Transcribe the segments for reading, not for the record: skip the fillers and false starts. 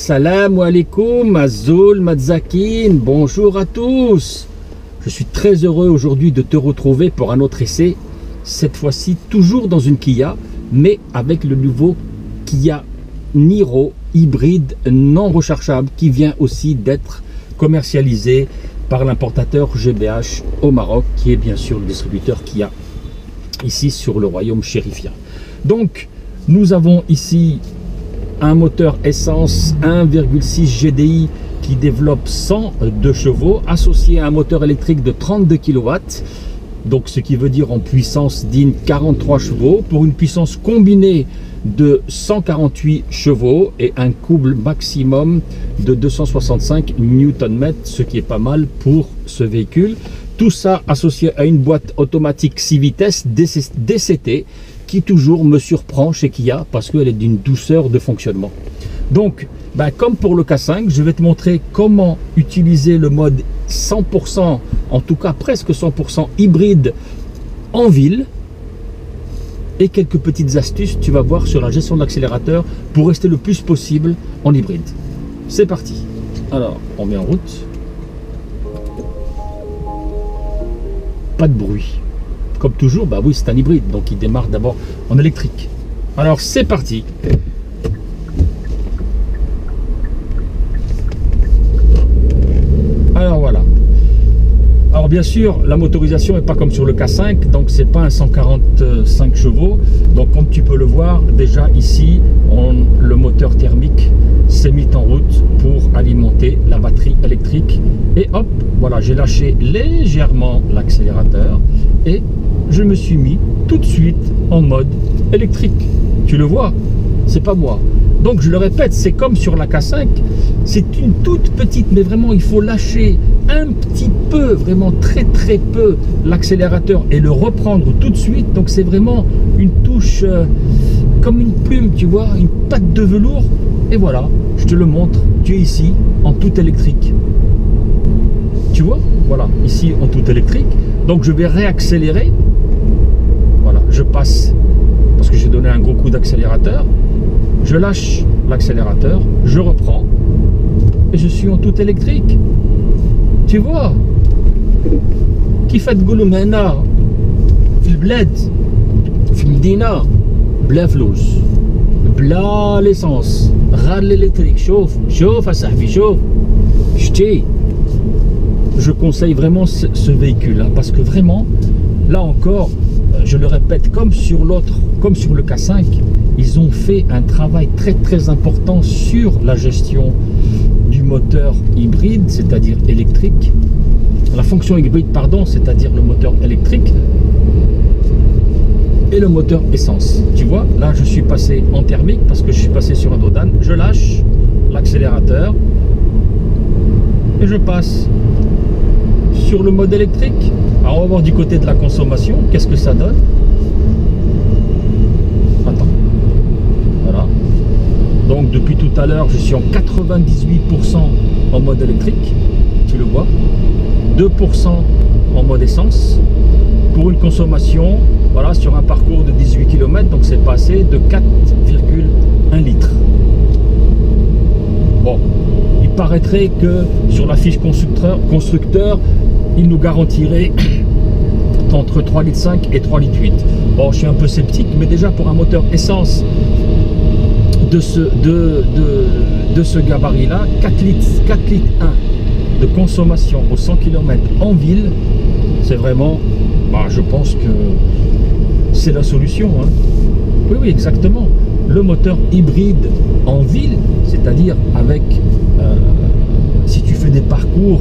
Salam alaikum, Azul Madzakin, bonjour à tous. Je suis très heureux aujourd'hui de te retrouver pour un autre essai. Cette fois-ci, toujours dans une Kia, mais avec le nouveau Kia Niro hybride non rechargeable qui vient aussi d'être commercialisé par l'importateur GBH au Maroc, qui est bien sûr le distributeur Kia ici sur le royaume chérifien. Donc, nous avons ici un moteur essence 1,6 GDI qui développe 102 chevaux associé à un moteur électrique de 32 kW, donc ce qui veut dire en puissance digne 43 chevaux pour une puissance combinée de 148 chevaux et un couple maximum de 265 Nm, ce qui est pas mal pour ce véhicule. Tout ça associé à une boîte automatique 6 vitesses DCT qui toujours me surprend chez Kia parce qu'elle est d'une douceur de fonctionnement. Donc, comme pour le K5, je vais te montrer comment utiliser le mode 100%, en tout cas presque 100% hybride en ville, et quelques petites astuces, tu vas voir, sur la gestion de l'accélérateur pour rester le plus possible en hybride. C'est parti. Alors, on met en route. Pas de bruit. Comme toujours, oui, c'est un hybride, donc il démarre d'abord en électrique. Alors, c'est parti. Alors, voilà. Alors, bien sûr, la motorisation n'est pas comme sur le K5, donc c'est pas un 145 chevaux. Donc, comme tu peux le voir, déjà ici, le moteur thermique s'est mis en route pour alimenter la batterie électrique. Et hop, voilà, j'ai lâché légèrement l'accélérateur et je me suis mis tout de suite en mode électrique. Tu le vois, c'est pas moi. Donc je le répète, c'est comme sur la K5, c'est une toute petite, mais vraiment il faut lâcher un petit peu, vraiment très peu l'accélérateur et le reprendre tout de suite. Donc c'est vraiment une touche comme une plume, tu vois, une patte de velours. Et voilà, je te le montre, tu es ici en tout électrique. Tu vois, voilà, ici en tout électrique. Donc je vais réaccélérer. Voilà, je passe parce que j'ai donné un gros coup d'accélérateur. Je lâche l'accélérateur, je reprends et je suis en tout électrique. Tu vois, كيف تقولوا هنا في البلاد في المدينة بلا فلوس بلا ليسانس غير الالكتريك. شوف أصاحبي شوف شتي. Je conseille vraiment ce véhicule parce que vraiment, là encore, je le répète, comme sur l'autre, comme sur le K5, ils ont fait un travail très important sur la gestion du moteur hybride, c'est-à-dire électrique, la fonction hybride, pardon, c'est-à-dire le moteur électrique et le moteur essence. Tu vois, là je suis passé en thermique parce que je suis passé sur un Dodan, je lâche l'accélérateur et je passe sur le mode électrique. Alors on va voir du côté de la consommation, qu'est-ce que ça donne. Attends, voilà. Donc depuis tout à l'heure, je suis en 98% en mode électrique, tu le vois, 2% en mode essence, pour une consommation, voilà, sur un parcours de 18 km, donc c'est passé de 4,1 litres. Bon, il paraîtrait que sur la fiche constructeur, il nous garantirait entre 3,5 litres et 3,8 litres. Bon, je suis un peu sceptique, mais déjà pour un moteur essence de ce gabarit-là, 4 litres 1 de consommation au 100 km en ville, c'est vraiment, je pense que c'est la solution. Hein. Oui, exactement. Le moteur hybride en ville, c'est-à-dire avec, si tu fais des parcours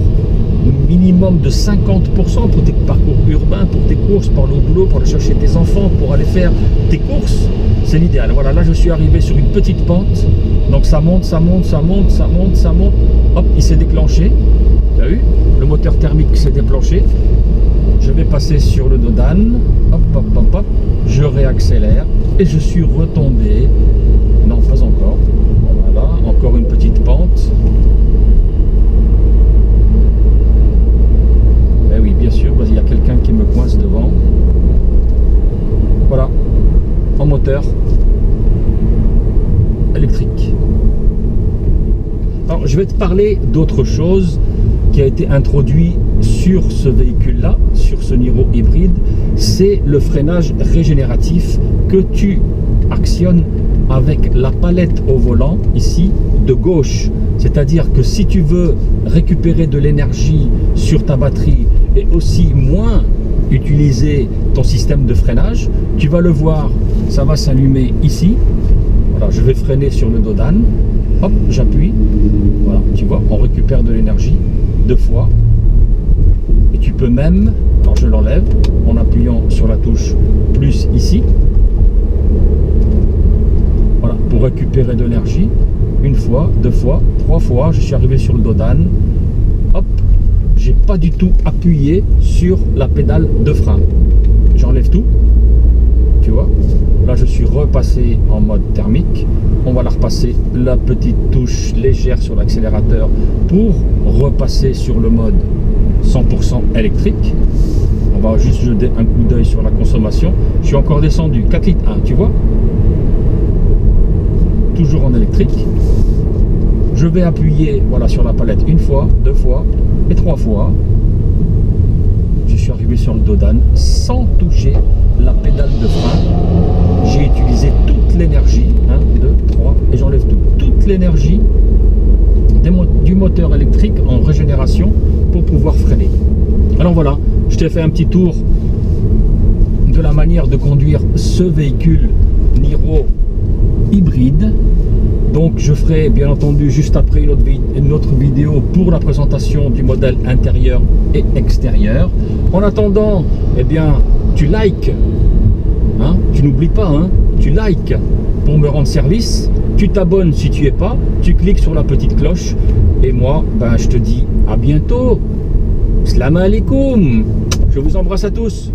minimum de 50% pour tes parcours urbains, pour tes courses, pour aller au boulot, pour aller chercher tes enfants, pour aller faire tes courses, c'est l'idéal. Voilà, là je suis arrivé sur une petite pente, donc ça monte, hop, il s'est déclenché, tu as vu, le moteur thermique s'est déclenché, je vais passer sur le Dodan, hop, je réaccélère et je suis retombé, non pas encore, voilà, encore une petite pente. Oui, bien sûr, parce qu'il y a quelqu'un qui me coince devant. Voilà, en moteur électrique. Alors, je vais te parler d'autre chose qui a été introduit sur ce véhicule-là, sur ce Niro hybride. C'est le freinage régénératif que tu actionnes avec la palette au volant, ici, de gauche. C'est-à-dire que si tu veux récupérer de l'énergie sur ta batterie et aussi moins utiliser ton système de freinage, tu vas le voir, ça va s'allumer ici. Voilà, je vais freiner sur le dos d'âne. Hop, j'appuie. Voilà, tu vois, on récupère de l'énergie 2 fois. Et tu peux même, alors je l'enlève en appuyant sur la touche plus ici. Voilà, pour récupérer de l'énergie. 1 fois, 2 fois, 3 fois, je suis arrivé sur le dos d'âne. Hop, j'ai pas du tout appuyé sur la pédale de frein. J'enlève tout, tu vois. Là, je suis repassé en mode thermique. On va la repasser, la petite touche légère sur l'accélérateur pour repasser sur le mode 100% électrique. On va juste jeter un coup d'œil sur la consommation. Je suis encore descendu, 4 litres 1, tu vois. Toujours en électrique. Je vais appuyer, voilà, sur la palette 1 fois, 2 fois et 3 fois. Je suis arrivé sur le dos d'âne sans toucher la pédale de frein. J'ai utilisé toute l'énergie, 1, 2, 3, et j'enlève tout. Toute l'énergie du moteur électrique en régénération pour pouvoir freiner. Alors voilà, je t'ai fait un petit tour de la manière de conduire ce véhicule Niro hybride. Donc je ferai bien entendu juste après une autre vidéo pour la présentation du modèle intérieur et extérieur. En attendant, eh bien, tu likes, hein, tu n'oublies pas, hein, tu likes pour me rendre service, tu t'abonnes si tu n'y es pas, tu cliques sur la petite cloche et moi, ben, je te dis à bientôt. Salam alaikum. Je vous embrasse à tous.